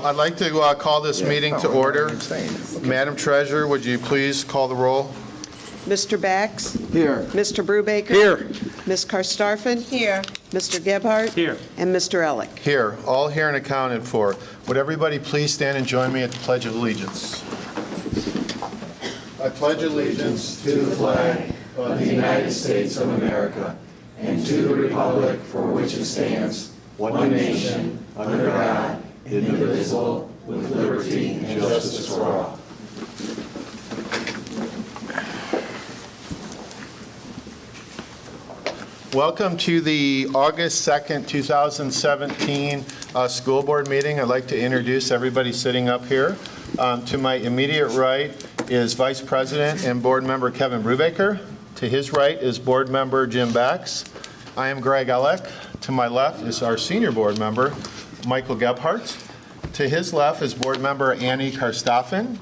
I'd like to call this meeting to order. Madam Treasurer, would you please call the roll? Mr. Bax? Here. Mr. Brubaker? Here. Ms. Karstafen? Here. Mr. Gebhardt? Here. And Mr. Elick? Here, all here and accounted for. Would everybody please stand and join me at the Pledge of Allegiance? I pledge allegiance to the flag of the United States of America and to the republic for which it stands, one nation, under God, indivisible, with liberty and justice for all. Welcome to the August 2nd, 2017 school board meeting. I'd like to introduce everybody sitting up here. To my immediate right is Vice President and Board Member Kevin Brubaker. To his right is Board Member Jim Bax. I am Greg Elick. To my left is our Senior Board Member, Michael Gebhardt. To his left is Board Member Annie Karstafen.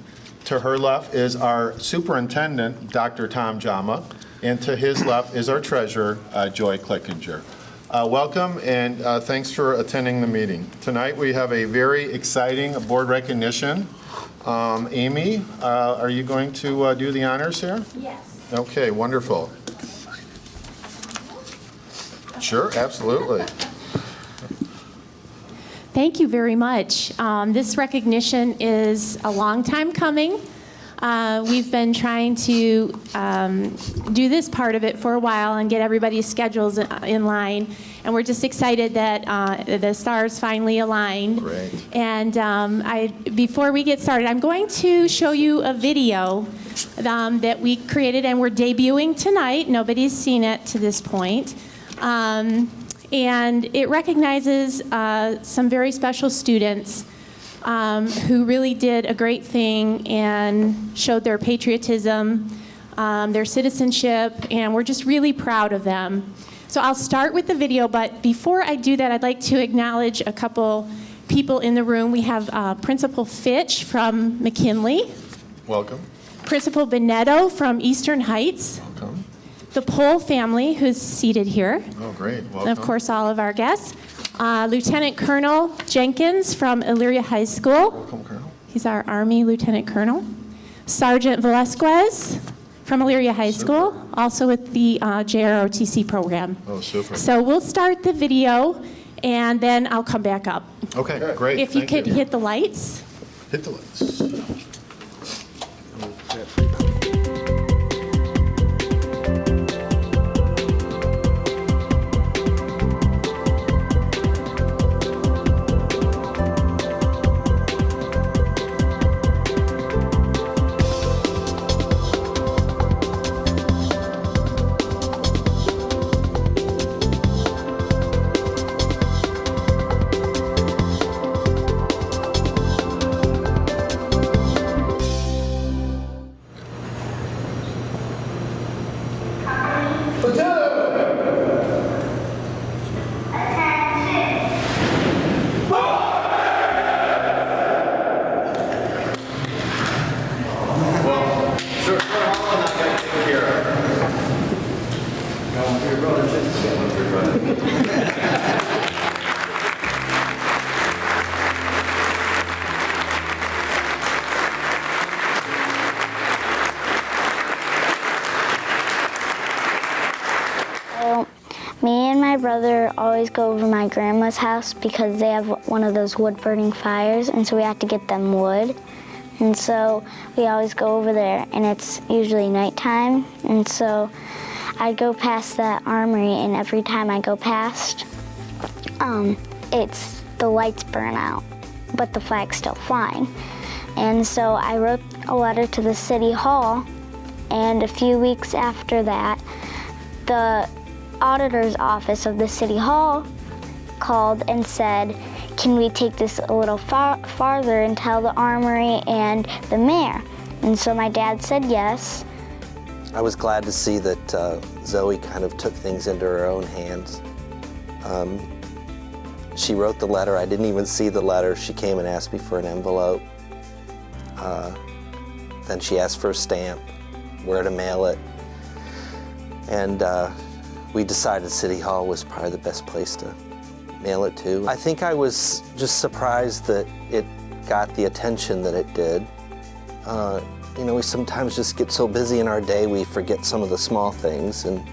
To her left is our Superintendent, Dr. Tom Jama. And to his left is our Treasurer, Joy Klickinger. Welcome and thanks for attending the meeting. Tonight we have a very exciting board recognition. Amy, are you going to do the honors here? Yes. Okay, wonderful. Sure, absolutely. Thank you very much. This recognition is a long time coming. We've been trying to do this part of it for a while and get everybody's schedules in line. And we're just excited that the stars finally aligned. Great. And before we get started, I'm going to show you a video that we created and we're debuting tonight. Nobody's seen it to this point. And it recognizes some very special students who really did a great thing and showed their patriotism, their citizenship, and we're just really proud of them. So I'll start with the video, but before I do that, I'd like to acknowledge a couple people in the room. We have Principal Fitch from McKinley. Welcome. Principal Benetto from Eastern Heights. Welcome. The Pohl family, who's seated here. Oh, great. Welcome. And of course, all of our guests. Lieutenant Colonel Jenkins from Elyria High School. Welcome, Colonel. He's our Army Lieutenant Colonel. Sergeant Velasquez from Elyria High School, also with the JROTC program. Oh, super. So we'll start the video, and then I'll come back up. Okay, great. If you Thank could hit the lights. Hit the lights. Me and my brother always go over my grandma's house because they have one of those wood-burning fires, and so we have to get them wood. And so we always go over there, and it's usually nighttime. And so I go past that armory, and every time I go past, it's the lights burn out, but the flag's still flying. And so I wrote a letter to the city hall, and a few weeks after that, the auditor's office of the city hall called and said, can we take this a little farther and tell the armory and the mayor? And so my dad said yes. I was glad to see that Zoe kind of took things into her own hands. She wrote the letter. I didn't even see the letter. She came and asked me for an envelope. Then she asked for a stamp, where to mail it. And we decided City Hall was probably the best place to mail it to. I think I was just surprised that it got the attention that it did. You know, we sometimes just get so busy in our day we forget some of the small things, and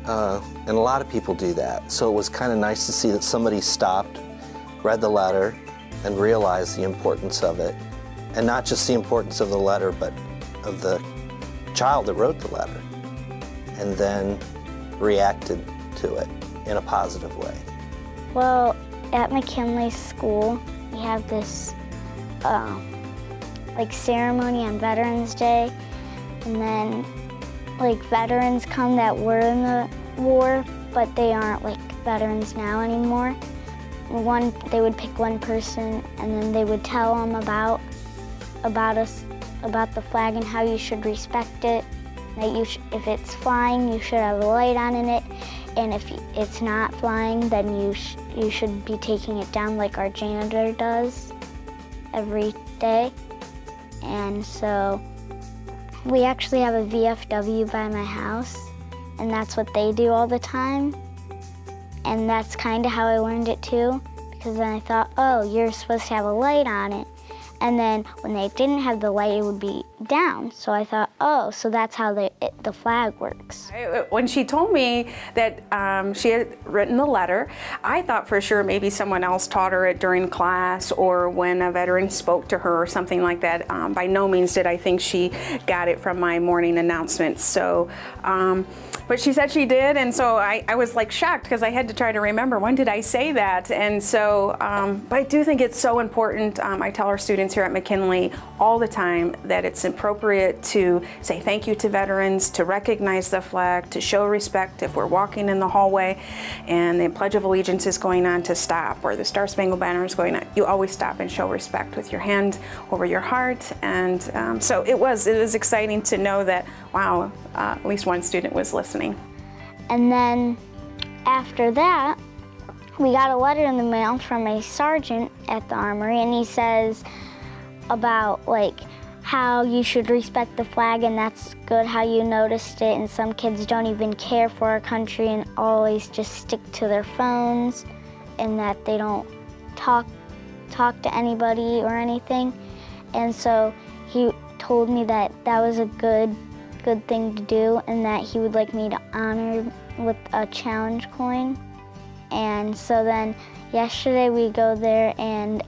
a lot of people do that. So it was kind of nice to see that somebody stopped, read the letter, and realized the importance of it. And not just the importance of the letter, but of the child that wrote the letter, and then reacted to it in a positive way. Well, at McKinley School, we have this like ceremony on Veterans Day, and then like veterans come that were in the war, but they aren't like veterans now anymore. They would pick one person, and then they would tell them about the flag and how you should respect it. That if it's flying, you should have a light on in it, and if it's not flying, then you should be taking it down like our janitor does every day. And so we actually have a VFW by my house, and that's what they do all the time. And that's kind of how I learned it too, because then I thought, oh, you're supposed to have a light on it. And then when they didn't have the light, it would be down. So I thought, oh, so that's how the flag works. When she told me that she had written the letter, I thought for sure maybe someone else taught her it during class or when a veteran spoke to her or something like that. By no means did I think she got it from my morning announcement. So, but she said she did, and so I was like shocked because I had to try to remember, when did I say that? And so, but I do think it's so important. I tell our students here at McKinley all the time that it's appropriate to say thank you to veterans, to recognize the flag, to show respect if we're walking in the hallway and the Pledge of Allegiance is going on, to stop, or the Star Spangled Banner is going on. You always stop and show respect with your hand over your heart. And so it was exciting to know that, wow, at least one student was listening. And then after that, we got a letter in the mail from a sergeant at the armory, and he says about like how you should respect the flag, and that's good how you noticed it, and some kids don't even care for our country and always just stick to their phones, and that they don't talk to anybody or anything. And so he told me that that was a good thing to do, and that he would like me to honor with a challenge coin. And so then yesterday we go there, and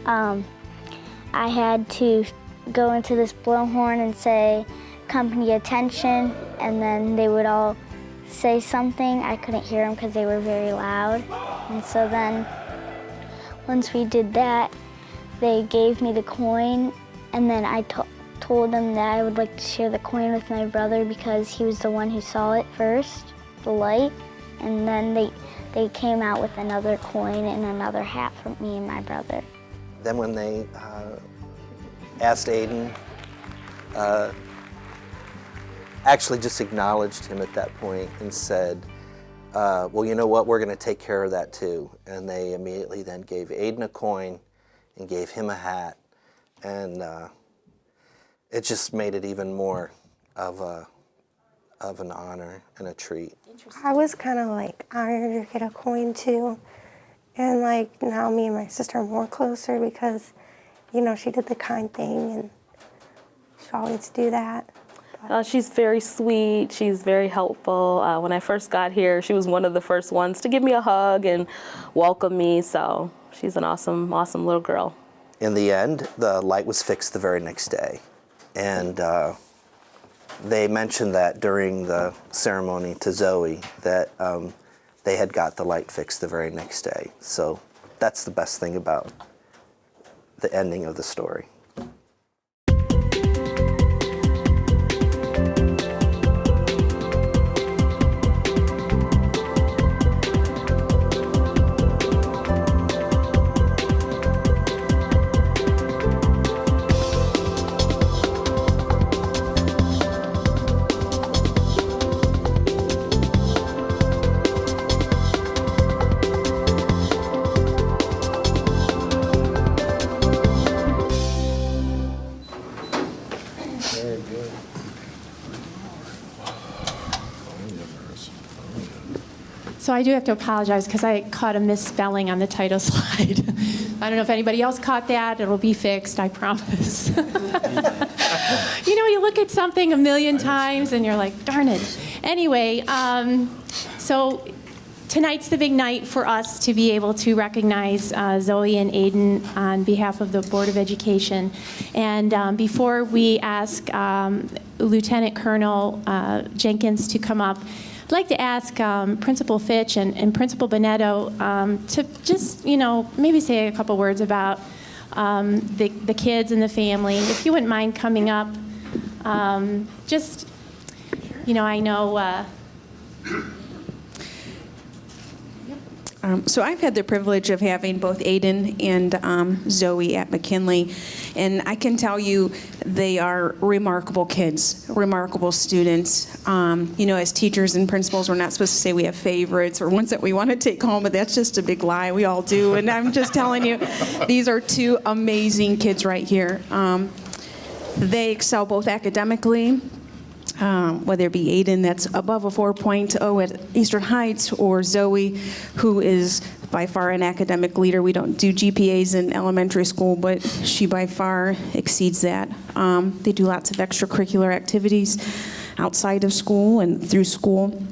I had to go into this blowhorn and say company attention, and then they would all say something. I couldn't hear them because they were very loud. And so then once we did that, they gave me the coin, and then I told them that I would like to share the coin with my brother because he was the one who saw it first, the light. And then they came out with another coin and another hat for me and my brother. Then when they asked Aiden, actually just acknowledged him at that point and said, well, you know what, we're gonna take care of that too. And they immediately then gave Aiden a coin and gave him a hat. And it just made it even more of an honor and a treat. I was kind of like honored to get a coin too. And like now me and my sister are more closer because, you know, she did the kind thing and she always do that. She's very sweet, she's very helpful. When I first got here, she was one of the first ones to give me a hug and welcome me, so she's an awesome, awesome little girl. In the end, the light was fixed the very next day. And they mentioned that during the ceremony to Zoe that they had got the light fixed the very next day. So that's the best thing about the ending of the story. So I do have to apologize because I caught a misspelling on the title slide. I don't know if anybody else caught that. It'll be fixed, I promise. You know, you look at something a million times and you're like, darn it. Anyway, so tonight's the big night for us to be able to recognize Zoe and Aiden on behalf of the Board of Education. And before we ask Lieutenant Colonel Jenkins to come up, I'd like to ask Principal Fitch and Principal Bonetto to just, you know, maybe say a couple words about the kids and the family. If you wouldn't mind coming up, just, you know, I know. So I've had the privilege of having both Aiden and Zoe at McKinley, and I can tell you they are remarkable kids, remarkable students. You know, as teachers and principals, we're not supposed to say we have favorites or ones that we want to take home, but that's just a big lie. We all do, and I'm just telling you, these are two amazing kids right here. They excel both academically, whether it be Aiden, that's above a 4.0 at Eastern Heights, or Zoe, who is by far an academic leader. We don't do GPAs in elementary school, but she by far exceeds that. They do lots of extracurricular activities outside of school and through school.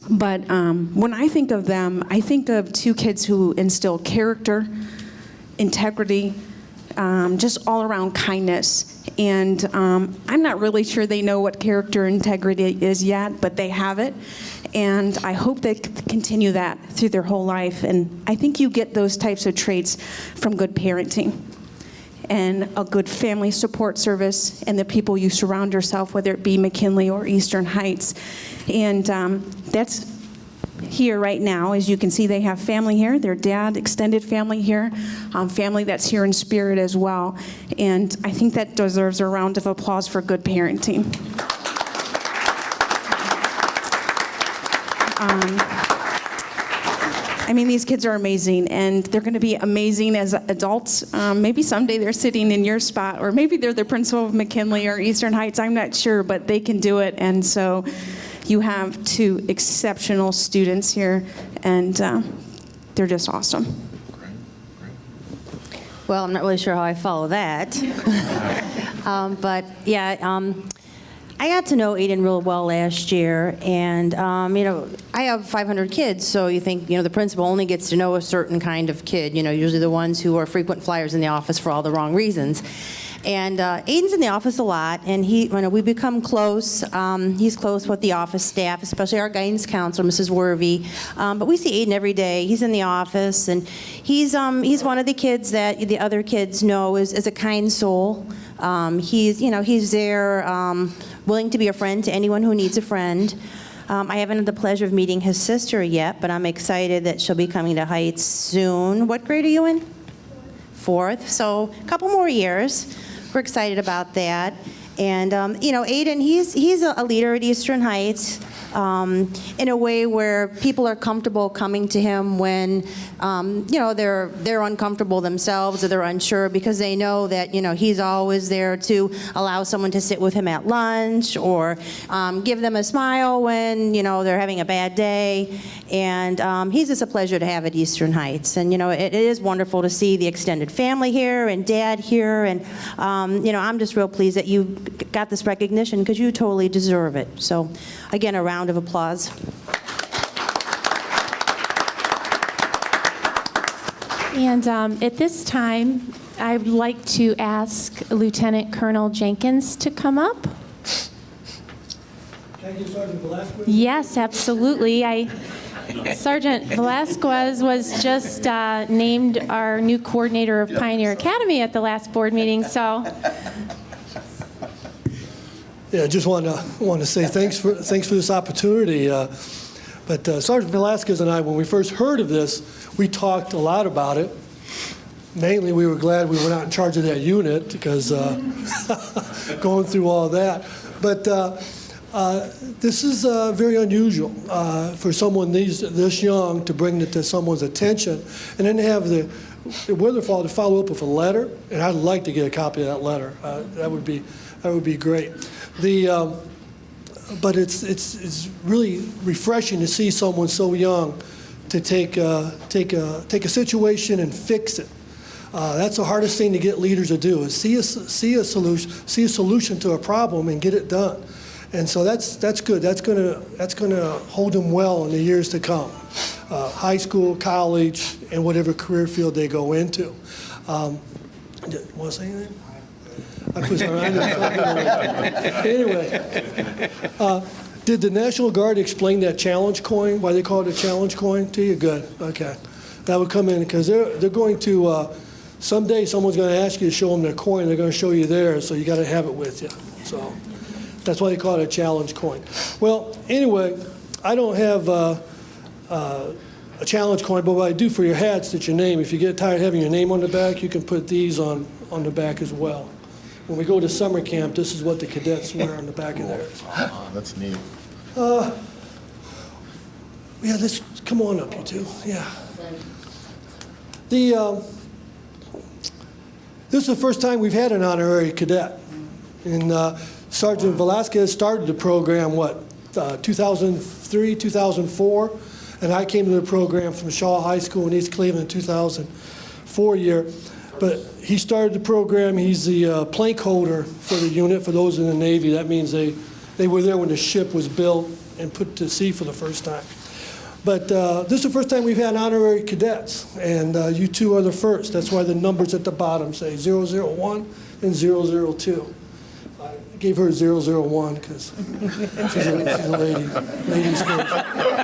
But when I think of them, I think of two kids who instill character, integrity, just all-around kindness. And I'm not really sure they know what character integrity is yet, but they have it. And I hope they continue that through their whole life. And I think you get those types of traits from good parenting and a good family support service and the people you surround yourself, whether it be McKinley or Eastern Heights. And that's here right now. As you can see, they have family here, their dad, extended family here, family that's here in spirit as well. And I think that deserves a round of applause for good parenting. I mean, these kids are amazing, and they're going to be amazing as adults. Maybe someday they're sitting in your spot, or maybe they're the principal of McKinley or Eastern Heights. I'm not sure, but they can do it. And so you have two exceptional students here, and they're just awesome. Well, I'm not really sure how I follow that. But yeah, I got to know Aiden real well last year, and you know, I have 500 kids, so you think, you know, the principal only gets to know a certain kind of kid, you know, usually the ones who are frequent flyers in the office for all the wrong reasons. And Aiden's in the office a lot, and we become close. He's close with the office staff, especially our guidance counselor, Mrs. Worvey. But we see Aiden every day. He's in the office, and he's one of the kids that the other kids know is a kind soul. He's there, willing to be a friend to anyone who needs a friend. I haven't had the pleasure of meeting his sister yet, but I'm excited that she'll be coming to Heights soon. What grade are you in? Fourth. So a couple more years. We're excited about that. And, you know, Aiden, he's a leader at Eastern Heights in a way where people are comfortable coming to him when, you know, they're uncomfortable themselves or they're unsure, because they know that, you know, he's always there to allow someone to sit with him at lunch or give them a smile when, you know, they're having a bad day. And he's just a pleasure to have at Eastern Heights. And, you know, it is wonderful to see the extended family here and Dad here. And, you know, I'm just real pleased that you got this recognition, because you totally deserve it. So, again, a round of applause. And at this time, I'd like to ask Lieutenant Colonel Jenkins to come up. Can I get Sergeant Velasquez? Yes, absolutely. Sergeant Velasquez was just named our new coordinator of Pioneer Academy at the last board meeting, so. Yeah, I just want to say thanks for this opportunity. But Sergeant Velasquez and I, when we first heard of this, we talked a lot about it. Mainly, we were glad we were not in charge of that unit, because going through all that. But this is very unusual for someone this young to bring it to someone's attention, and then have the wherewithal to follow up with a letter. And I'd like to get a copy of that letter. That would be great. The but it's really refreshing to see someone so young to take a situation and fix it. That's the hardest thing to get leaders to do, is see a solution to a problem and get it done. And so that's good. That's gonna hold them well in the years to come, high school, college, and whatever career field they go into. Want to say anything? I put some, anyway, did the National Guard explain that challenge coin? Why they call it a challenge coin to you? Good. Okay, that would come in because they're going to. Someday someone's going to ask you to show them their coin. They're going to show you theirs, so you got to have it with you. So that's why they call it a challenge coin. Well, anyway, I don't have a challenge coin, but what I do for your hats, that's your name. If you get tired of having your name on the back, you can put these on the back as well. When we go to summer camp, this is what the cadets wear on the back of theirs. Oh, that's neat. Yeah, let's come on up, you two. Yeah. This is the first time we've had an honorary cadet. And Sergeant Velasquez started the program, 2003, 2004? And I came to the program from Shaw High School in East Cleveland in 2004 year. But he started the program. He's the plank holder for the unit. For those in the Navy, that means they were there when the ship was built and put to sea for the first time. But this is the first time we've had honorary cadets, and you two are the first. That's why the numbers at the bottom say 001 and 002. I gave her 001 because she's a lady. Ladies first.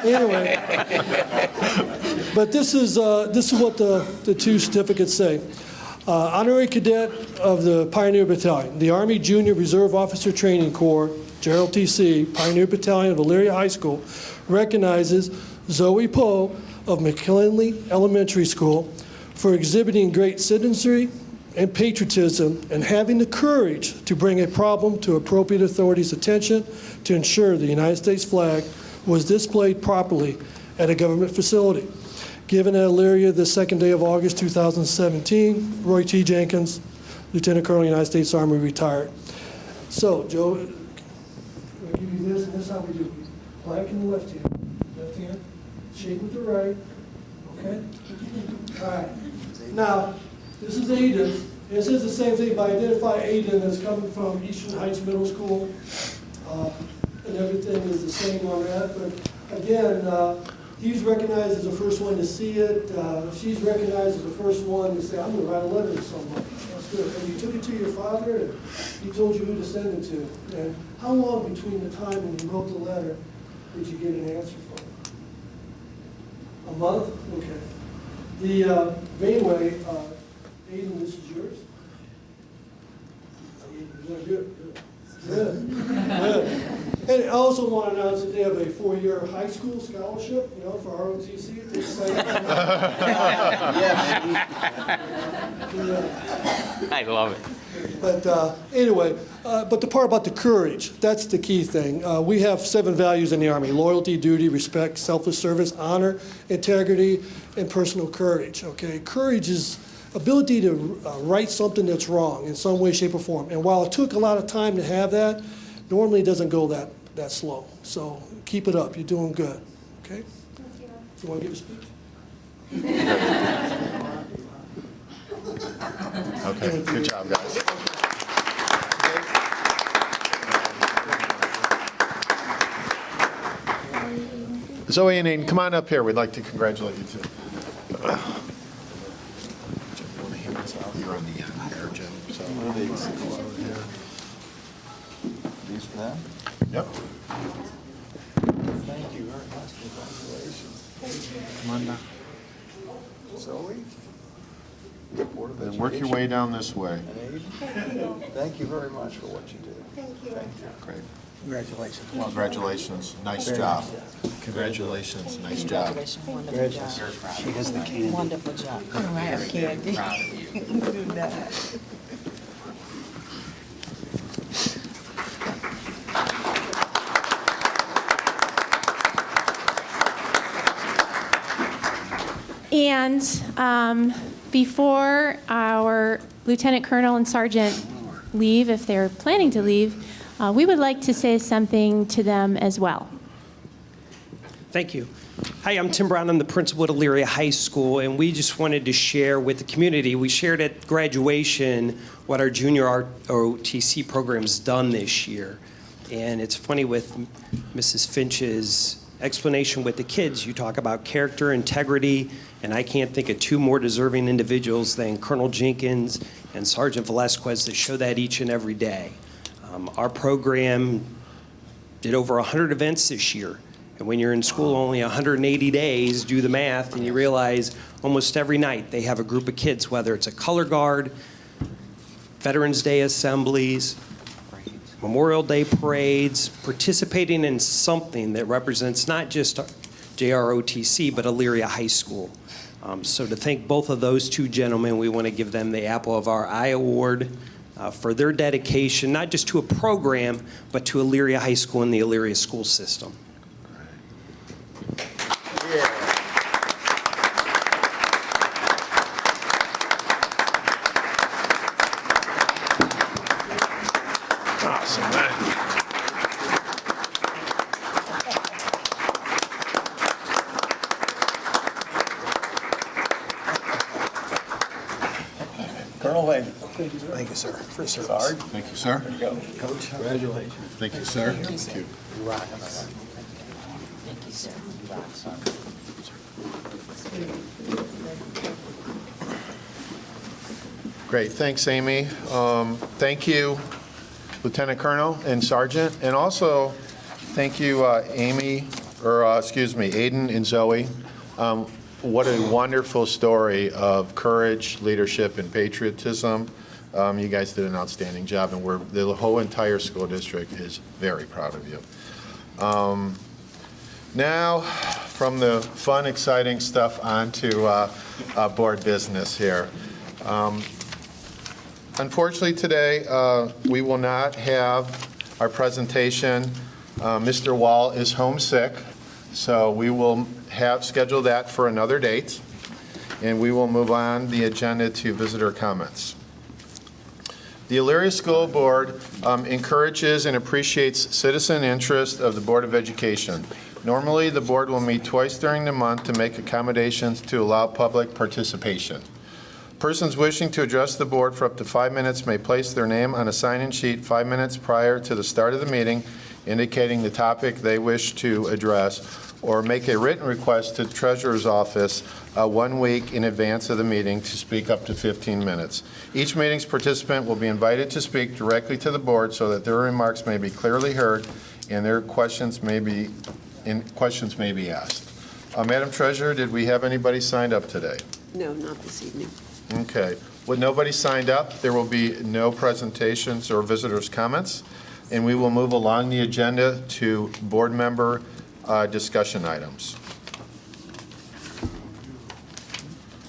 Anyway, but this is what the two certificates say. Honorary Cadet of the Pioneer Battalion, the Army Junior Reserve Officer Training Corps, JROTC, Pioneer Battalion of Elyria High School, recognizes Zoe Poe of McKinley Elementary School for exhibiting great citizenry and patriotism and having the courage to bring a problem to appropriate authorities' attention to ensure the United States flag was displayed properly at a government facility. Given at Elyria the second day of August 2017, Roy T. Jenkins, Lieutenant Colonel, United States Army, retired. So, Joe, I'm going to give you this, and this is how we do it. Flag in the left hand, shake with the right, okay? All right. Now, this is Aiden. This is the same thing, but identify Aiden as coming from Eastern Heights Middle School, and everything is the same on that. But again, he's recognized as the first one to see it. She's recognized as the first one to say, I'm going to write a letter to someone. That's good. And you took it to your father, and he told you who to send it to. And how long between the time when you wrote the letter did you get an answer from him? A month? Okay. The Mainway, Aiden, this is yours. Good. And I also want to announce that they have a 4-year high school scholarship, for ROTC. It's exciting. I love it. But anyway, but the part about the courage, that's the key thing. We have 7 values in the Army: loyalty, duty, respect, selfless service, honor, integrity, and personal courage. Okay, courage is ability to right something that's wrong in some way, shape, or form. And while it took a lot of time to have that, normally it doesn't go that slow. So keep it up. You're doing good. Okay? Thank you. You want to give a speech? Okay, good job, guys. Zoe and Aiden, come on up here. We'd like to congratulate you too. You're on the air, Jim. So. These for them? Yep. Thank you very much. Congratulations. Come on down. Zoe? Then work your way down this way. Thank you very much for what you do. Thank you. Great. Congratulations. Congratulations. Nice job. Congratulations. Nice job. Congratulations. She has the candy. Wonderful job. I don't have candy. Proud of you. Do that. And before our Lieutenant Colonel and Sergeant leave, if they're planning to leave, we would like to say something to them as well. Thank you. Hi, I'm Tim Brown. I'm the principal at Elyria High School, and we just wanted to share with the community. We shared at graduation what our junior ROTC program's done this year. And it's funny with Mrs. Finch's explanation with the kids, you talk about character, integrity, and I can't think of two more deserving individuals than Colonel Jenkins and Sergeant Velasquez that show that each and every day. Our program did over 100 events this year. And when you're in school only 180 days, do the math, and you realize almost every night they have a group of kids, whether it's a color guard, Veterans Day assemblies, Memorial Day parades, participating in something that represents not just JROTC, but Elyria High School. So to thank both of those two gentlemen, we want to give them the Apple of Our Eye Award for their dedication, not just to a program, but to Elyria High School and the Elyria school system. Awesome, man. Colonel Wayne. Thank you, sir. For your service. Sarge. Thank you, sir. There you go. Coach, congratulations. Thank you, sir. Thank you. You're rocking us. Great, thanks, Amy. Thank you, Lieutenant Colonel and Sergeant, and also thank you, Aiden and Zoe. What a wonderful story of courage, leadership, and patriotism. You guys did an outstanding job, and the whole entire school district is very proud of you. Now, from the fun, exciting stuff on to board business here. Unfortunately, today, we will not have our presentation. Mr. Wall is homesick, so we will schedule that for another date, and we will move on the agenda to visitor comments. The Elyria School Board encourages and appreciates citizen interest of the Board of Education. Normally, the board will meet twice during the month to make accommodations to allow public participation. Persons wishing to address the board for up to 5 minutes may place their name on a sign-in sheet 5 minutes prior to the start of the meeting, indicating the topic they wish to address, or make a written request to the treasurer's office 1 week in advance of the meeting to speak up to 15 minutes. Each meeting's participant will be invited to speak directly to the board so that their remarks may be clearly heard and their questions may be asked. Madam Treasurer, did we have anybody signed up today? No, not this evening. Okay. With nobody signed up, there will be no presentations or visitors' comments, and we will move along the agenda to board member discussion items.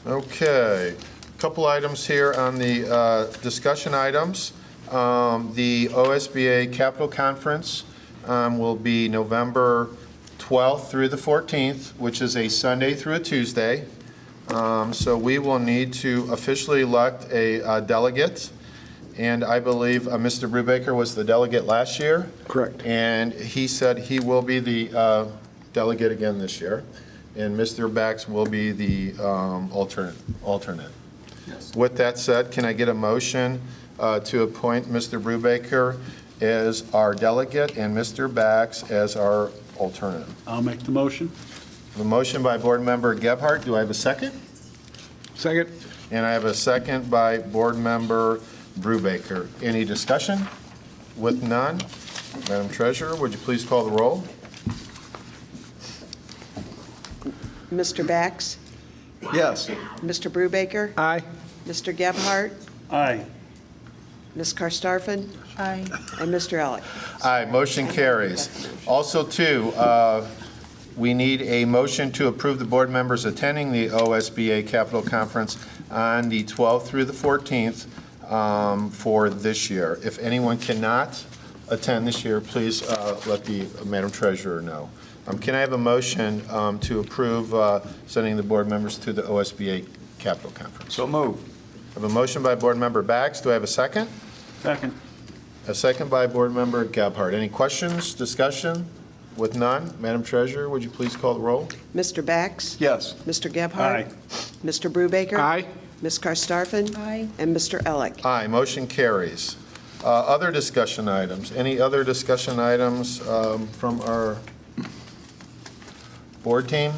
Okay. A couple items here on the discussion items. The OSBA Capital Conference will be November 12th through the 14th, which is a Sunday through a Tuesday. So we will need to officially elect a delegate, and I believe Mr. Brubaker was the delegate last year. Correct. And he said he will be the delegate again this year, and Mr. Bax will be the alternate. Yes. With that said, can I get a motion to appoint Mr. Brubaker as our delegate and Mr. Bax as our alternate? I'll make the motion. The motion by Board Member Gebhardt. Do I have a second? Second. And I have a second by Board Member Brubaker. Any discussion? With none, Madam Treasurer, would you please call the roll? Mr. Bax? Yes. Mr. Brubaker? Aye. Mr. Gebhardt? Aye. Ms. Karstafen? Aye. And Mr. Elick? Aye, motion carries. Also, too, we need a motion to approve the board members attending the OSBA Capital Conference on the 12th through the 14th for this year. If anyone cannot attend this year, please let the Madam Treasurer know. Can I have a motion to approve sending the board members to the OSBA Capital Conference? So move. I have a motion by Board Member Bax. Do I have a second? Second. A second by Board Member Gebhardt. Any questions, discussion? With none, Madam Treasurer, would you please call the roll? Mr. Bax? Yes. Mr. Gebhardt? Aye. Mr. Brubaker? Aye. Ms. Karstafen? Aye. And Mr. Elick? Aye, motion carries. Other discussion items? Any other discussion items from our board team?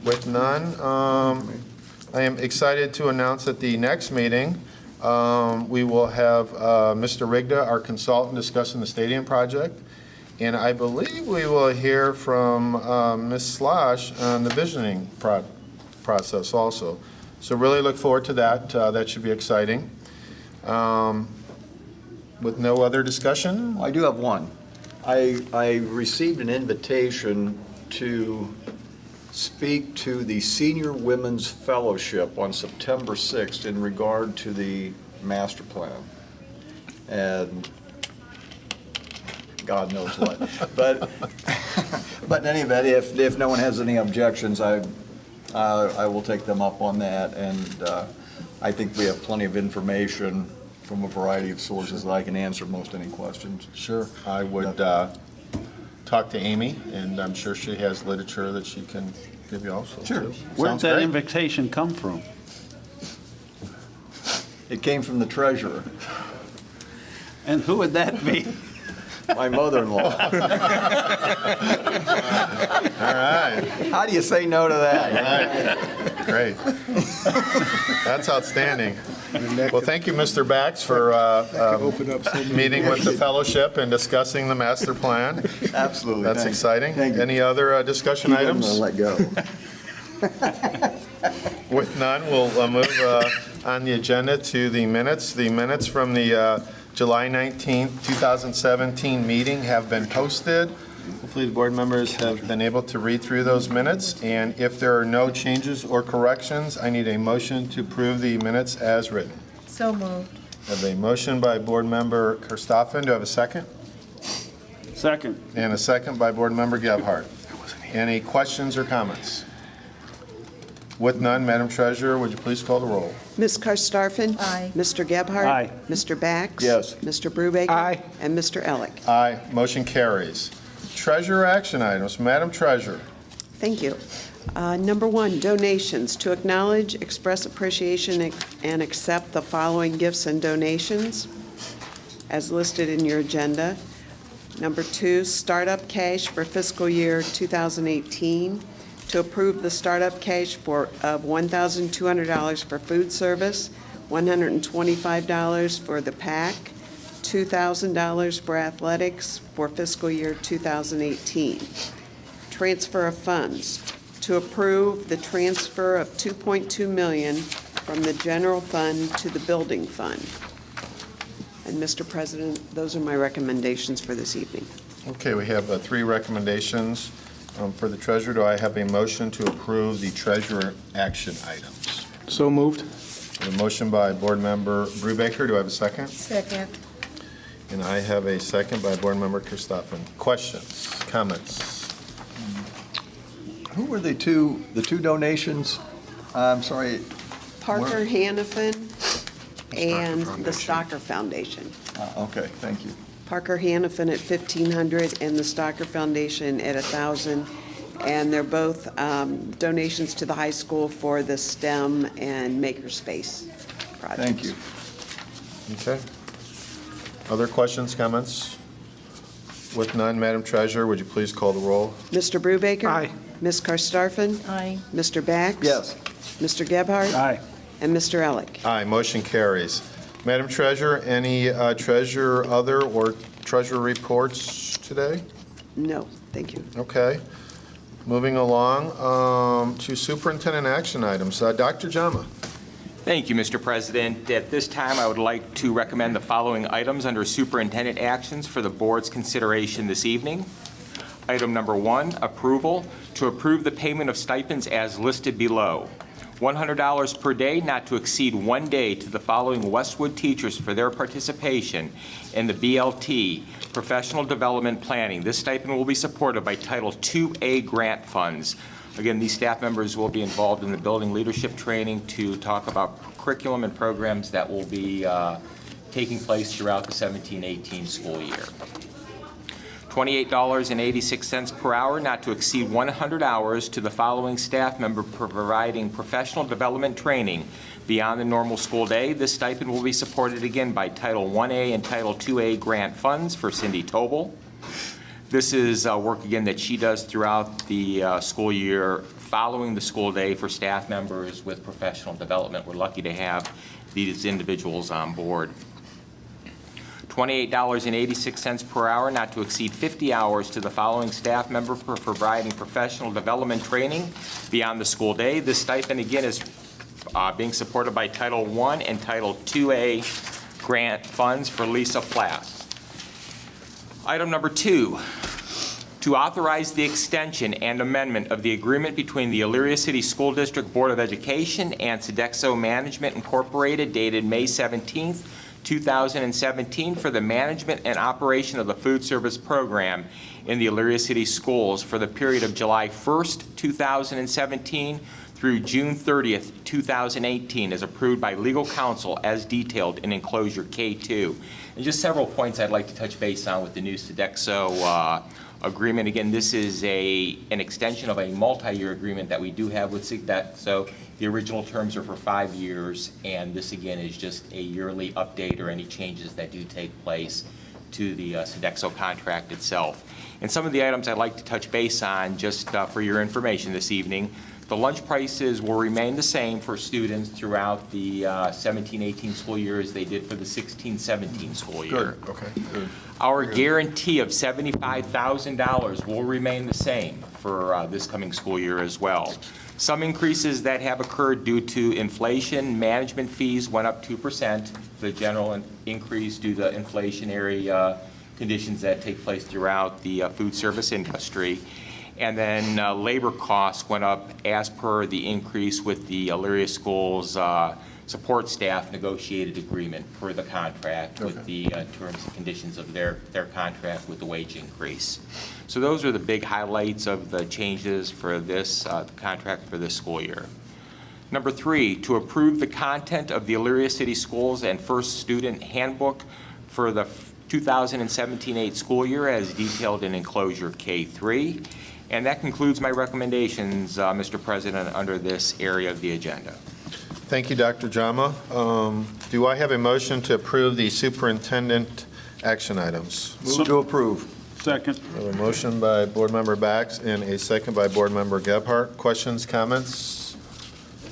With none, I am excited to announce at the next meeting, we will have Mr. Rigda, our consultant, discussing the stadium project. And I believe we will hear from Ms. Slosh on the visioning process also. So really look forward to that. That should be exciting. With no other discussion? I do have one. I received an invitation to speak to the Senior Women's Fellowship on September 6th in regard to the master plan. And God knows what. But in any event, if no one has any objections, I will take them up on that. And I think we have plenty of information from a variety of sources that I can answer most any questions. Sure. I would talk to Amy, and I'm sure she has literature that she can give you also. Sure. too. Where'd Sounds that great. invitation come from? It came from the treasurer, And who would that be? my mother-in-law. All right. How do you say no to that? Great. That's outstanding. Well, thank you, Mr. Bax, for meeting with the fellowship and discussing the master plan. Absolutely. That's Thank- exciting. Thank you. Any other discussion Keep them items? to let go. With none, we'll move on the agenda to the minutes. The minutes from the July 19th, 2017 meeting have been posted. Hopefully, the board members have been able to read through those minutes, and if there are no changes or corrections, I need a motion to approve the minutes as written. So moved. I have a motion by Board Member Karstoffen. Do I have a second? Second. And a second by Board Member Gebhardt. Any questions or comments? With none, Madam Treasurer, would you please call the roll? Ms. Karstafen? Aye. Mr. Gebhardt? Aye. Mr. Bax? Yes. Mr. Brubaker? Aye. And Mr. Elick? Aye, motion carries. Treasurer action items. Madam Treasurer. Thank you. Number one, donations. To acknowledge, express appreciation, and accept the following gifts and donations as listed in your agenda. Number two, startup cash for fiscal year 2018. To approve the startup cash of $1,200 for food service, $125 for the PAC, $2,000 for athletics for fiscal year 2018. Transfer of funds. To approve the transfer of $2.2 million from the general fund to the building fund. And Mr. President, those are my recommendations for this evening. Okay, we have three recommendations for the treasurer. Do I have a motion to approve the treasurer action items? So moved. A motion by Board Member Brubaker. Do I have a second? Second. And I have a second by Board Member Karstoffen. Questions, comments? Who were the two donations? I'm sorry. Parker Hannafin and the Stocker Foundation. Okay, thank you. Parker Hannafin at $1,500 and the Stocker Foundation at $1,000. And they're both donations to the high school for the STEM and Makerspace projects. Thank you. Okay. Other questions, comments? With none, Madam Treasurer, would you please call the roll? Mr. Brubaker? Aye. Ms. Karstafen? Aye. Mr. Bax? Yes. Mr. Gebhardt? Aye. And Mr. Elick? Aye, motion carries. Madam Treasurer, any treasurer other or treasurer reports today? No, thank you. Okay. Moving along to superintendent action items. Dr. Jama. Thank you, Mr. President. At this time, I would like to recommend the following items under superintendent actions for the board's consideration this evening. Item number one, approval to approve the payment of stipends as listed below. $100 per day, not to exceed 1 day, to the following Westwood teachers for their participation in the BLT, Professional Development Planning. This stipend will be supported by Title IIA grant funds. Again, these staff members will be involved in the building leadership training to talk about curriculum and programs that will be taking place throughout the 17-18 school year. $28.86 per hour, not to exceed 100 hours, to the following staff member providing professional development training beyond the normal school day. This stipend will be supported again by Title I-A and Title II-A grant funds for Cindy Tobel. This is work, again, that she does throughout the school year following the school day for staff members with professional development. We're lucky to have these individuals on board. $28.86 per hour, not to exceed 50 hours, to the following staff member for providing professional development training beyond the school day. This stipend, again, is being supported by Title I and Title II-A grant funds for Lisa Platt. Item number 2, to authorize the extension and amendment of the agreement between the Elyria City School District Board of Education and Sodexo Management Incorporated, dated May 17th, 2017, for the management and operation of the food service program in the Elyria City Schools for the period of July 1st, 2017 through June 30th, 2018, as approved by legal counsel as detailed in enclosure K2. And just several points I'd like to touch base on with the new Sodexo agreement. Again, this is an extension of a multi-year agreement that we do have with Sodexo. The original terms are for 5 years, and this again is just a yearly update or any changes that do take place to the Sodexo contract itself. And some of the items I'd like to touch base on, just for your information this evening. The lunch prices will remain the same for students throughout the 17-18 school year as they did for the 16-17 school year. Good, okay, good. Our guarantee of $75,000 will remain the same for this coming school year as well. Some increases that have occurred due to inflation: management fees went up 2%, the general increase due to inflationary conditions that take place throughout the food service industry. And then labor costs went up as per the increase with the Elyria Schools support staff negotiated agreement per the contract with the terms and conditions of their contract with the wage increase. So those are the big highlights of the changes for this contract for this school year. Number 3, to approve the content of the Elyria City Schools and First Student Handbook for the 2017-18 school year as detailed in enclosure K3. And that concludes my recommendations, Mr. President, under this area of the agenda. Thank you, Dr. Jama. Do I have a motion to approve the superintendent action items? Move to approve. Second. I have a motion by Board Member Bax and a second by Board Member Gebhardt. Questions, comments?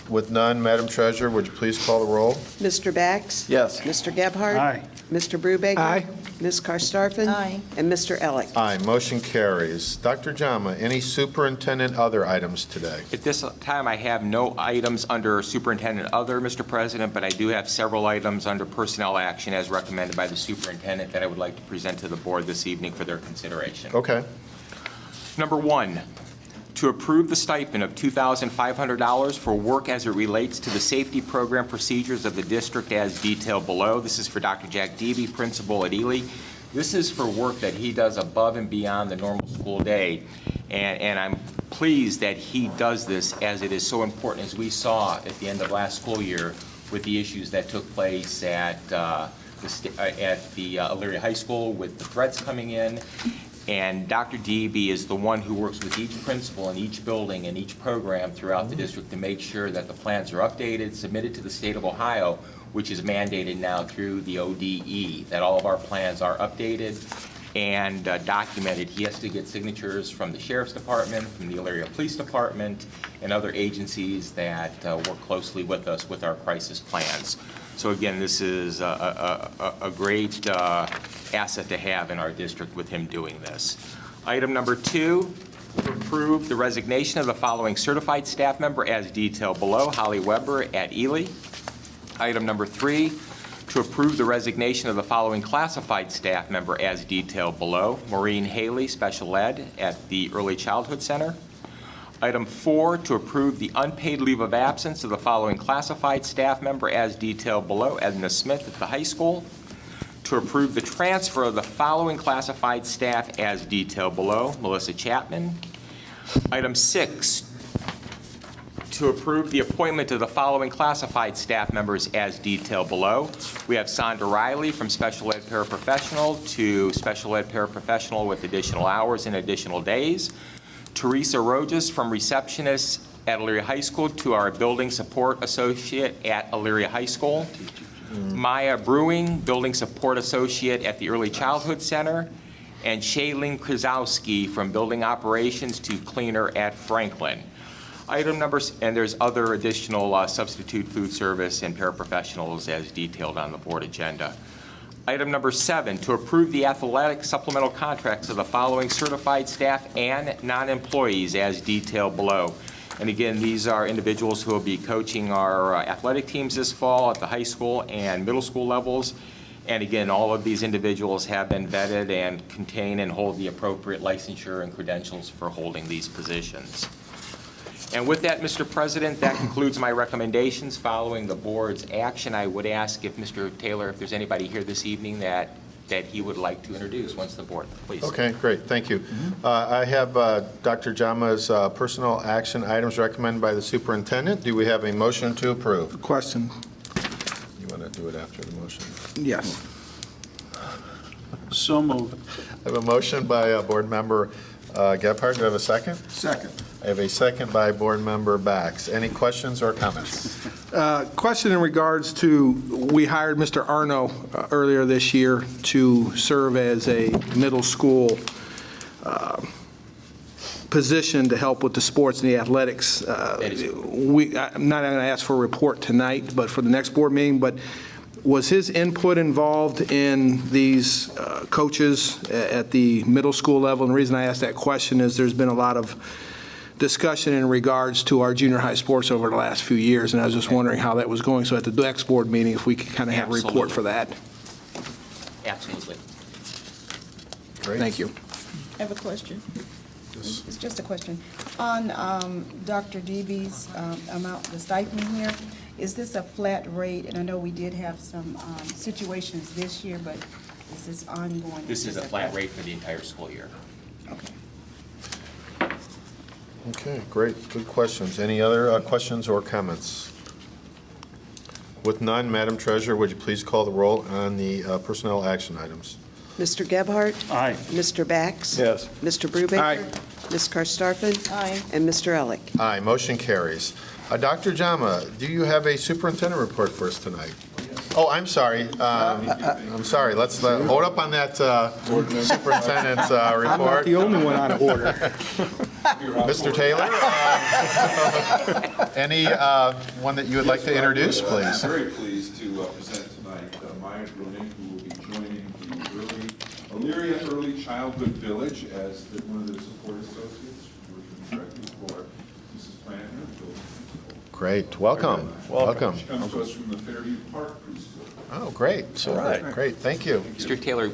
With none, Madam Treasurer, would you please call the roll? Mr. Bax? Yes. Mr. Gebhardt? Aye. Mr. Brubaker? Aye. Ms. Karstafen? Aye. And Mr. Elick? Aye, motion carries. Dr. Jama, any superintendent other items today? At this time, I have no items under Superintendent Other, Mr. President, but I do have several items under Personnel Action as recommended by the Superintendent that I would like to present to the Board this evening for their consideration. Okay. Number 1, to approve the stipend of $2,500 for work as it relates to the safety program procedures of the district as detailed below. This is for Dr. Jack Deeby, principal at Ely. This is for work that he does above and beyond the normal school day, and I'm pleased that he does this, as it is so important, as we saw at the end of last school year with the issues that took place at the Elyria High School with the threats coming in. And Dr. Deeby is the one who works with each principal in each building and each program throughout the district to make sure that the plans are updated, submitted to the state of Ohio, which is mandated now through the ODE, that all of our plans are updated and documented. He has to get signatures from the Sheriff's Department, from the Elyria Police Department, and other agencies that work closely with us with our crisis plans. So again, this is a great asset to have in our district with him doing this. Item number 2, to approve the resignation of the following certified staff member as detailed below: Holly Weber at Ely. Item number 3, to approve the resignation of the following classified staff member as detailed below: Maureen Haley, special ed at the Early Childhood Center. Item 4, to approve the unpaid leave of absence of the following classified staff member as detailed below: Edna Smith at the high school. To approve the transfer of the following classified staff as detailed below: Melissa Chapman. Item 6, to approve the appointment of the following classified staff members as detailed below. We have Sondra Riley from special ed paraprofessional to special ed paraprofessional with additional hours and additional days. Teresa Rojas from receptionist at Elyria High School to our building support associate at Elyria High School. Maya Brewing, building support associate at the Early Childhood Center. And Shaylin Krasowski from building operations to cleaner at Franklin. Item numbers, and there's other additional substitute food service and paraprofessionals as detailed on the board agenda. Item number 7, to approve the athletic supplemental contracts of the following certified staff and non-employees as detailed below. And again, these are individuals who will be coaching our athletic teams this fall at the high school and middle school levels. And again, all of these individuals have been vetted and contain and hold the appropriate licensure and credentials for holding these positions. And with that, Mr. President, that concludes my recommendations. Following the board's action, I would ask if Mr. Taylor, if there's anybody here this evening that he would like to introduce once the board, please. Okay, great, thank you. I have Dr. Jama's personal action items recommended by the superintendent. Do we have a motion to approve? Question. You want to do it after the motion? Yes. So moved. I have a motion by Board Member Gebhardt. Do I have a second? Second. I have a second by Board Member Bax. Any questions or comments? Question in regards to, we hired Mr. Arno earlier this year to serve as a middle school position to help with the sports and the athletics. I'm not going to ask for a report tonight, but for the next board meeting, but was his input involved in these coaches at the middle school level? And the reason I ask that question is there's been a lot of discussion in regards to our junior high sports over the last few years, and I was just wondering how that was going. So at the next board meeting, if we could kind of have a report for that. Absolutely. Great. Thank you. I have a question. It's just a question. On Dr. Deeby's amount, the stipend here, is this a flat rate? And I know we did have some situations this year, but is this ongoing? This is a flat rate for the entire school year. Okay. Okay, great, good questions. Any other questions or comments? With none, Madam Treasurer, would you please call the roll on the personnel action items? Mr. Gebhardt? Aye. Mr. Bax? Yes. Mr. Brubaker? Aye. Ms. Karstafen? Aye. And Mr. Elick? Aye, motion carries. Dr. Jama, do you have a superintendent report for us tonight? Oh, I'm sorry. I'm sorry. Let's hold up on that superintendent's report. I'm not the only one out of order. Mr. Taylor, any one that you would like to introduce, please? I'm very pleased to present tonight Maya Brewing, who will be joining the Elyria Early Childhood Village as one of the support associates, working directly for Mrs. Plantner, the building principal. Great, welcome. Welcome. She comes to us from the Fairview Park preschool. Oh, great. So, great, thank you. Mr. Taylor,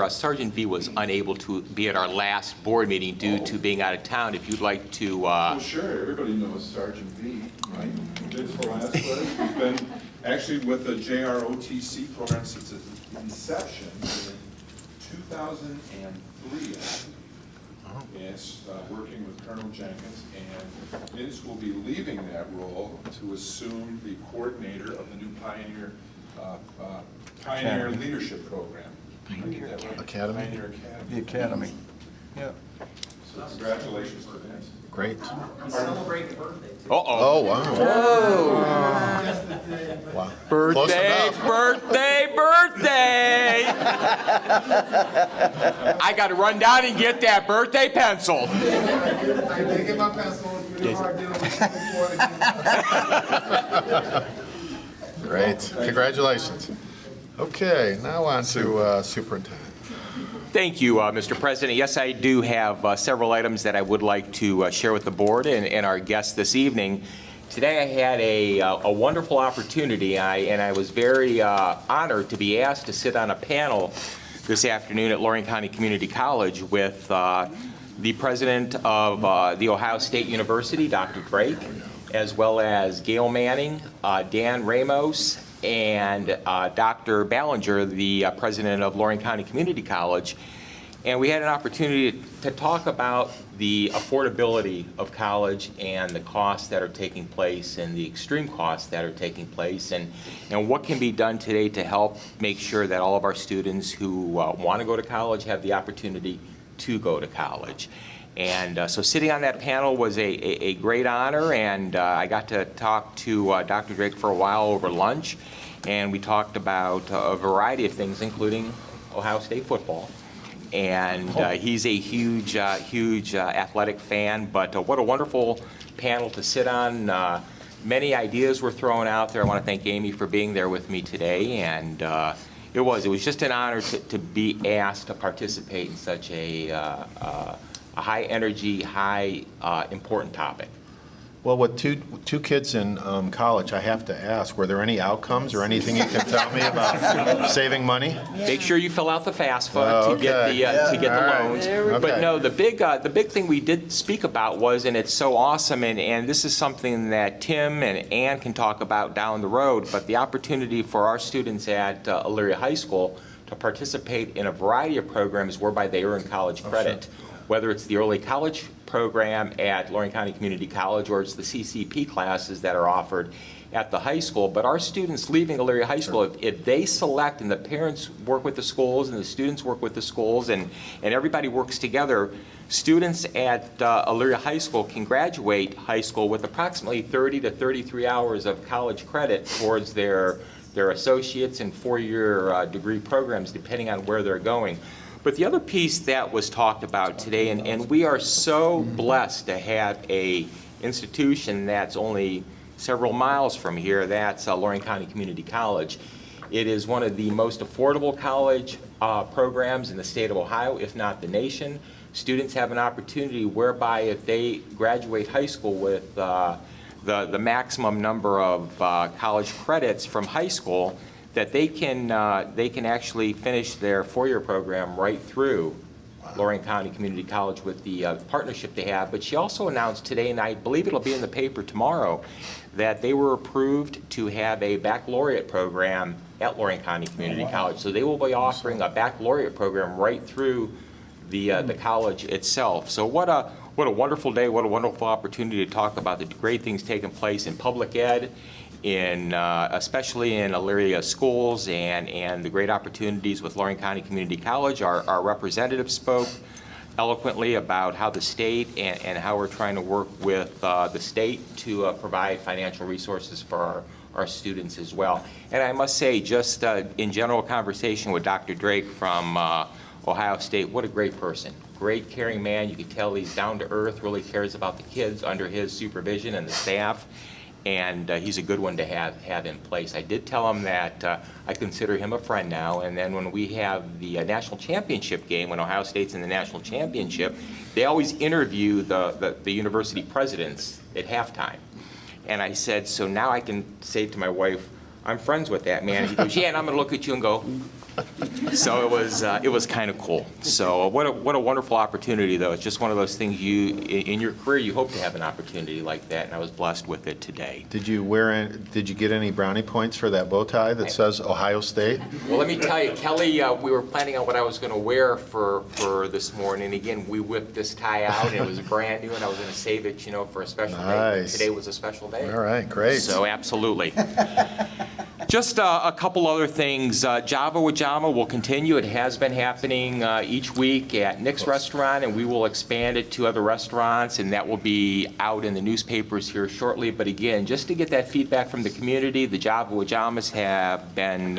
Sergeant V was unable to be at our last board meeting due to being out of town. If you'd like to... Well, sure, everybody knows Sergeant V, right? Vince Velasquez, who's been actually with the JROTC program since its inception in 2003, Yes, working with Colonel Jenkins, and Vince will be leaving that role to assume the coordinator of the new Pioneer Leadership Program. Academy? Pioneer Academy. The Academy. Yeah. So congratulations to Vince. Great. Celebrate birthday. Oh, wow. Wow. Birthday, birthday, birthday! I got to run down and get that birthday pencil. I did get my pencil. It's been a hard deal. Great. Congratulations. Okay, now on to Superintendent. Thank you, Mr. President. Yes, I do have several items that I would like to share with the board and our guests this evening. Today I had a wonderful opportunity, and I was very honored to be asked to sit on a panel this afternoon at Lorraine County Community College with the president of The Ohio State University, Dr. Drake, as well as Gail Manning, Dan Ramos, and Dr. Ballinger, the president of Lorraine County Community College. And we had an opportunity to talk about the affordability of college and the costs that are taking place and the extreme costs that are taking place, and what can be done today to help make sure that all of our students who want to go to college have the opportunity to go to college. And so sitting on that panel was a great honor, and I got to talk to Dr. Drake for a while over lunch, and we talked about a variety of things, including Ohio State football. And he's a huge athletic fan, but what a wonderful panel to sit on. Many ideas were thrown out there. I want to thank Amy for being there with me today, and it was just an honor to be asked to participate in such a high energy, high important topic. Well, with two kids in college, I have to ask, were there any outcomes or anything you can tell me about saving money? Make sure you fill out the FAFSA to get the loans. But no, the big thing we did speak about was, and it's so awesome, and this is something that Tim and Ann can talk about down the road, but the opportunity for our students at Elyria High School to participate in a variety of programs whereby they earn college credit. Whether it's the early college program at Lorraine County Community College or it's the CCP classes that are offered at the high school. But our students leaving Elyria High School, if they select, and the parents work with the schools and the students work with the schools and everybody works together, students at Elyria High School can graduate high school with approximately 30 to 33 hours of college credit towards their associates and four-year degree programs, depending on where they're going. But the other piece that was talked about today, and we are so blessed to have a institution that's only several miles from here, that's Lorraine County Community College. It is one of the most affordable college programs in the state of Ohio, if not the nation. Students have an opportunity whereby if they graduate high school with the maximum number of college credits from high school, that they can actually finish their four-year program right through Lorraine County Community College with the partnership they have. But she also announced today, and I believe it'll be in the paper tomorrow, that they were approved to have a baccalaureate program at Lorraine County Community College. So they will be offering a baccalaureate program right through the college itself. So what a wonderful day, what a wonderful opportunity to talk about the great things taking place in public ed, especially in Elyria schools, and the great opportunities with Lorraine County Community College. Our representative spoke eloquently about how the state and how we're trying to work with the state to provide financial resources for our students as well. And I must say, just in general conversation with Dr. Drake from Ohio State, what a great person. Great, caring man. You can tell he's down to earth, really cares about the kids under his supervision and the staff. And he's a good one to have in place. I did tell him that I consider him a friend now, and then when we have the national championship game, when Ohio State's in the national championship, they always interview the university presidents at halftime. And I said, so now I can say to my wife, I'm friends with that man. He goes, yeah, and I'm going to look at you and go. So it was kind of cool. So what a wonderful opportunity, though. It's just one of those things in your career you hope to have an opportunity like that, and I was blessed with it today. Did you get any brownie points for that bow tie that says Ohio State? Well, let me tell you, Kelly, we were planning on what I was going to wear for this morning. Again, we whipped this tie out, and it was brand new, and I was going to save it, for a special day. But today was a special day. All right, great. So absolutely. Just a couple other things. Java with Jama will continue. It has been happening each week at Nick's Restaurant, and we will expand it to other restaurants, and that will be out in the newspapers here shortly. But again, just to get that feedback from the community, the Java with Jamas have been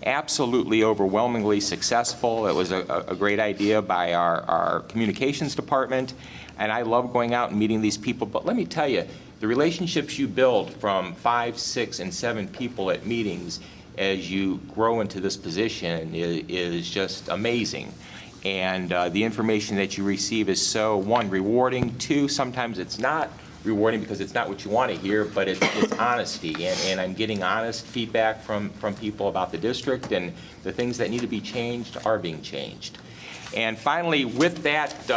absolutely overwhelmingly successful. It was a great idea by our communications department, and I love going out and meeting these people. But let me tell you, the relationships you build from 5, 6, and 7 people at meetings as you grow into this position is just amazing. And the information that you receive is so, 1, rewarding, 2, sometimes it's not rewarding because it's not what you want to hear, but it's honesty. And I'm getting honest feedback from people about the district, and the things that need to be changed are being changed. And finally, with that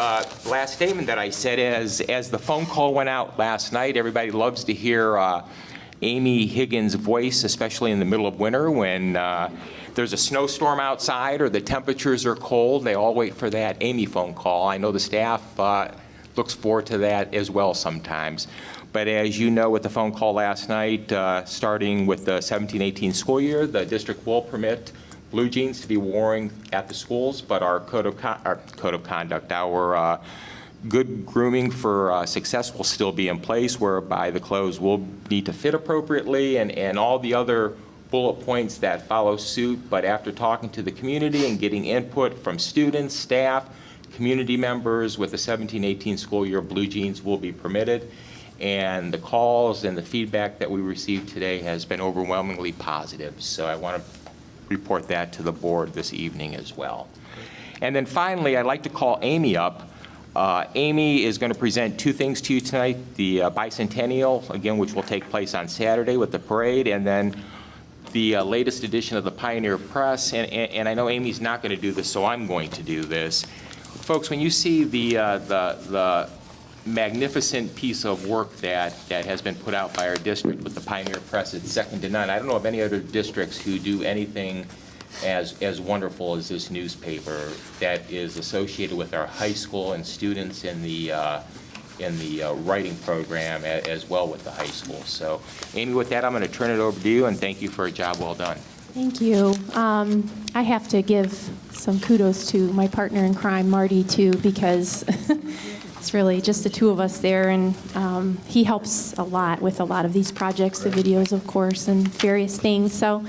last statement that I said, as the phone call went out last night, everybody loves to hear Amy Higgins' voice, especially in the middle of winter when there's a snowstorm outside or the temperatures are cold, they all wait for that Amy phone call. I know the staff looks forward to that as well sometimes. But as you know, with the phone call last night, starting with the 17-18 school year, the district will permit blue jeans to be worn at the schools, but our code of conduct, our good grooming for success will still be in place, whereby the clothes will need to fit appropriately and all the other bullet points that follow suit. But after talking to the community and getting input from students, staff, community members, with the 17-18 school year, blue jeans will be permitted. And the calls and the feedback that we received today has been overwhelmingly positive. So I want to report that to the board this evening as well. And then finally, I'd like to call Amy up. Amy is going to present two things to you tonight: the bicentennial, again, which will take place on Saturday with the parade, and then the latest edition of the Pioneer Press. And I know Amy's not going to do this, so I'm going to do this. Folks, when you see the magnificent piece of work that has been put out by our district with the Pioneer Press, it's second to none. I don't know of any other districts who do anything as wonderful as this newspaper that is associated with our high school and students in the writing program as well with the high school. So, Amy, with that, I'm going to turn it over to you, and thank you for a job well done. Thank you. I have to give some kudos to my partner in crime, Marty, too, because it's really just the two of us there, and he helps a lot with a lot of these projects, the videos, of course, and various things. So,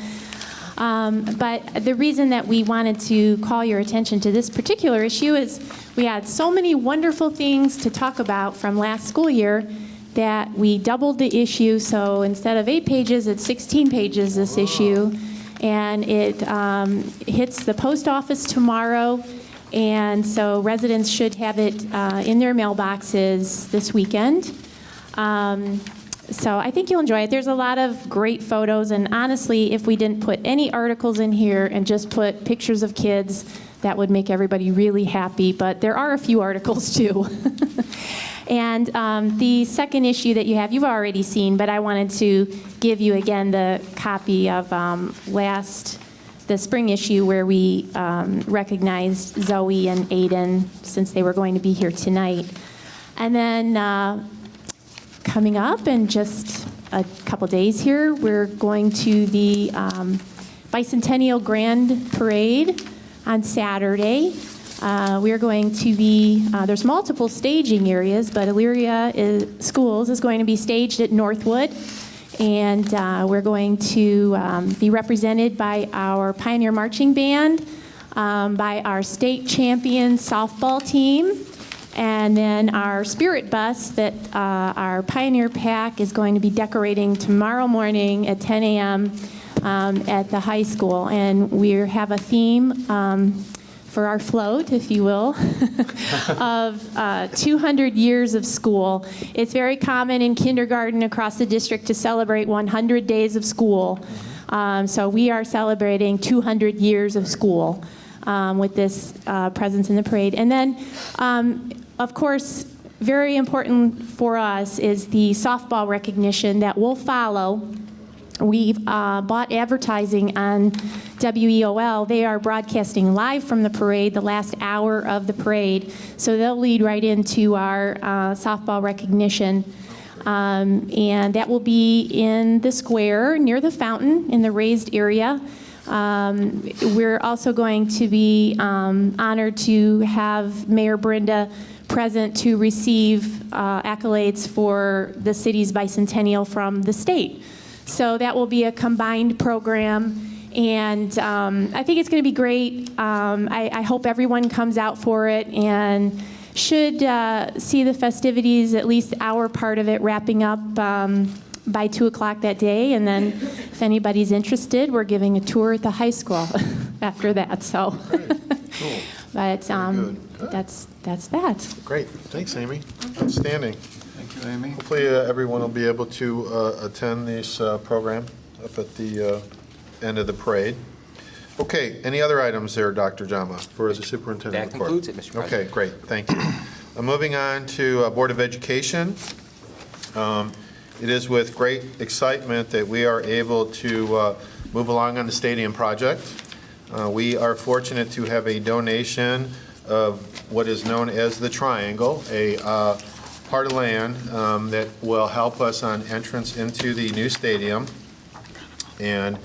but the reason that we wanted to call your attention to this particular issue is we had so many wonderful things to talk about from last school year that we doubled the issue. So instead of 8 pages, it's 16 pages, this issue. And it hits the post office tomorrow. And so residents should have it in their mailboxes this weekend. So I think you'll enjoy it. There's a lot of great photos, and honestly, if we didn't put any articles in here and just put pictures of kids, that would make everybody really happy. But there are a few articles too. And the second issue that you have, you've already seen, but I wanted to give you again the copy of the spring issue where we recognized Zoe and Aiden since they were going to be here tonight. And then coming up in just a couple days here, we're going to the Bicentennial Grand Parade on Saturday. We're going to be, there's multiple staging areas, but Elyria Schools is going to be staged at Northwood. And we're going to be represented by our Pioneer Marching Band, by our state champion softball team, and then our spirit bus that our Pioneer Pack is going to be decorating tomorrow morning at 10 a.m. At the high school. And we have a theme for our float, if you will, of 200 years of school. It's very common in kindergarten across the district to celebrate 100 days of school. So we are celebrating 200 years of school with this presence in the parade. And then, of course, very important for us is the softball recognition that will follow. We've bought advertising on WEOL. They are broadcasting live from the parade, the last hour of the parade. So they'll lead right into our softball recognition. And that will be in the square near the fountain in the raised area. We're also going to be honored to have Mayor Brenda present to receive accolades for the city's bicentennial from the state. So that will be a combined program, and I think it's going to be great. I hope everyone comes out for it and should see the festivities, at least our part of it, wrapping up by 2 o'clock that day. And then if anybody's interested, we're giving a tour at the high school after that. So, Cool. But that's that. Great. Thanks, Amy. Outstanding. Thank you, Amy. Hopefully everyone will be able to attend this program up at the end of the parade. Okay, any other items there, Dr. Jama, for the superintendent That report? concludes it, Mr. President. Okay, great, thank you. Moving on to Board of Education. It is with great excitement that we are able to move along on the stadium project. We are fortunate to have a donation of what is known as the Triangle, a part of land that will help us on entrance into the new stadium. And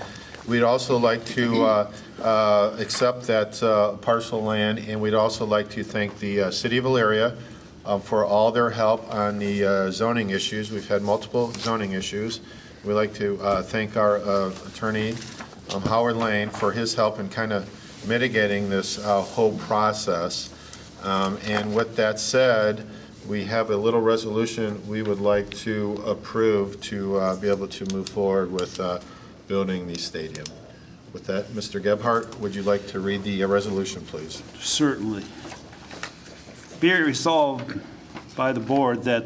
we'd also like to accept that parcel land, and we'd also like to thank the City of Elyria for all their help on the zoning issues. We've had multiple zoning issues. We'd like to thank our attorney, Howard Lane, for his help in kind of mitigating this whole process. And with that said, we have a little resolution we would like to approve to be able to move forward with building the stadium. With that, Mr. Gebhardt, would you like to read the resolution, please? Certainly. Be it resolved by the board that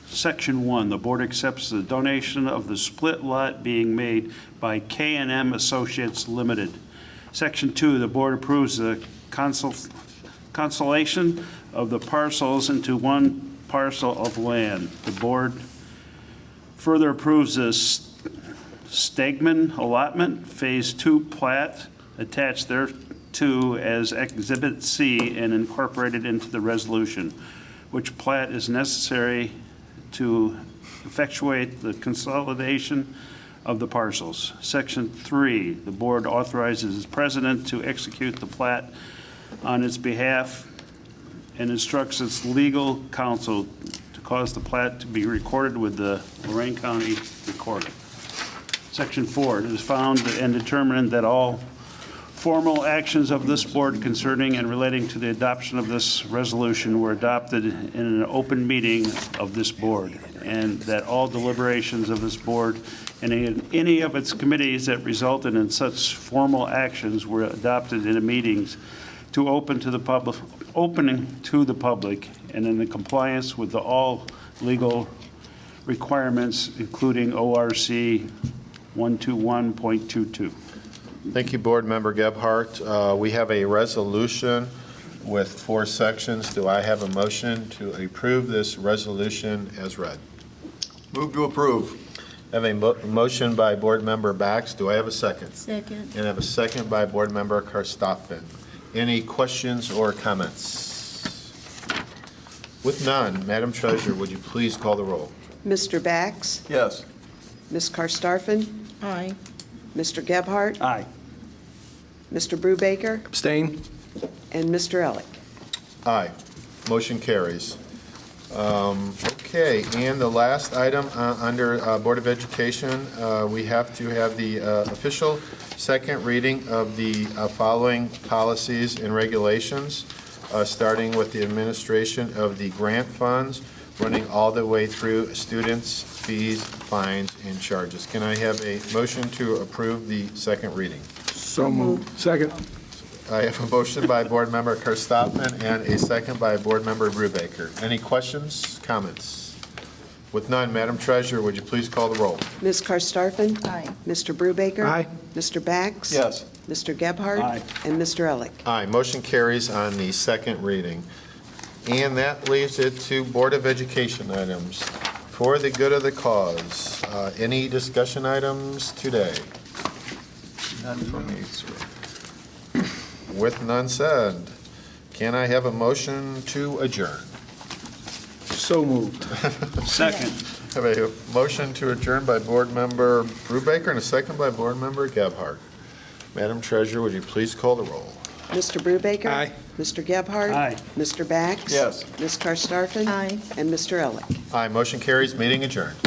Section 1, the board accepts the donation of the split lot being made by K&M Associates Limited. Section 2, the board approves the consolidation of the parcels into one parcel of land. The board further approves the Stegman allotment, Phase 2 plat attached thereto as Exhibit C and incorporated into the resolution, which plat is necessary to effectuate the consolidation of the parcels. Section 3, the board authorizes the president to execute the plat on its behalf and instructs its legal counsel to cause the plat to be recorded with the Lorraine County Recorder. Section 4, it is found and determined that all formal actions of this board concerning and relating to the adoption of this resolution were adopted in an open meeting of this board, and that all deliberations of this board and any of its committees that resulted in such formal actions were adopted in meetings to opening to the public and in the compliance with all legal requirements, including ORC 121.22. Thank you, Board Member Gebhardt. We have a resolution with 4 sections. Do I have a motion to approve this resolution as read? Move to approve. I have a motion by Board Member Bax. Do I have a second? Second. And I have a second by Board Member Karstoffen. Any questions or comments? With none, Madam Treasurer, would you please call the roll? Mr. Bax? Yes. Ms. Karstoffen? Aye. Mr. Gebhardt? Aye. Mr. Brubaker? Abstain? And Mr. Elick? Aye. Motion carries. Okay, and the last item under Board of Education, we have to have the official second reading of the following policies and regulations, starting with the administration of the grant funds, running all the way through students, fees, fines, and charges. Can I have a motion to approve the second reading? So moved. Second. I have a motion by Board Member Karstoffen and a second by Board Member Brubaker. Any questions, comments? With none, Madam Treasurer, would you please call the roll? Ms. Karstoffen? Aye. Mr. Brubaker? Aye. Mr. Bax? Yes. Mr. Gebhardt? Aye. And Mr. Elick? Aye, motion carries on the second reading. And that leaves it to Board of Education items. For the good of the cause, any discussion items today? None for me, sir. With none said, can I have a motion to adjourn? So moved. Second. Have a motion to adjourn by Board Member Brubaker and a second by Board Member Gebhardt. Madam Treasurer, would you please call the roll? Mr. Brubaker? Aye. Mr. Gebhardt? Aye. Mr. Bax? Yes. Ms. Karstoffen? Aye. And Mr. Elick? Aye, motion carries, meeting adjourned.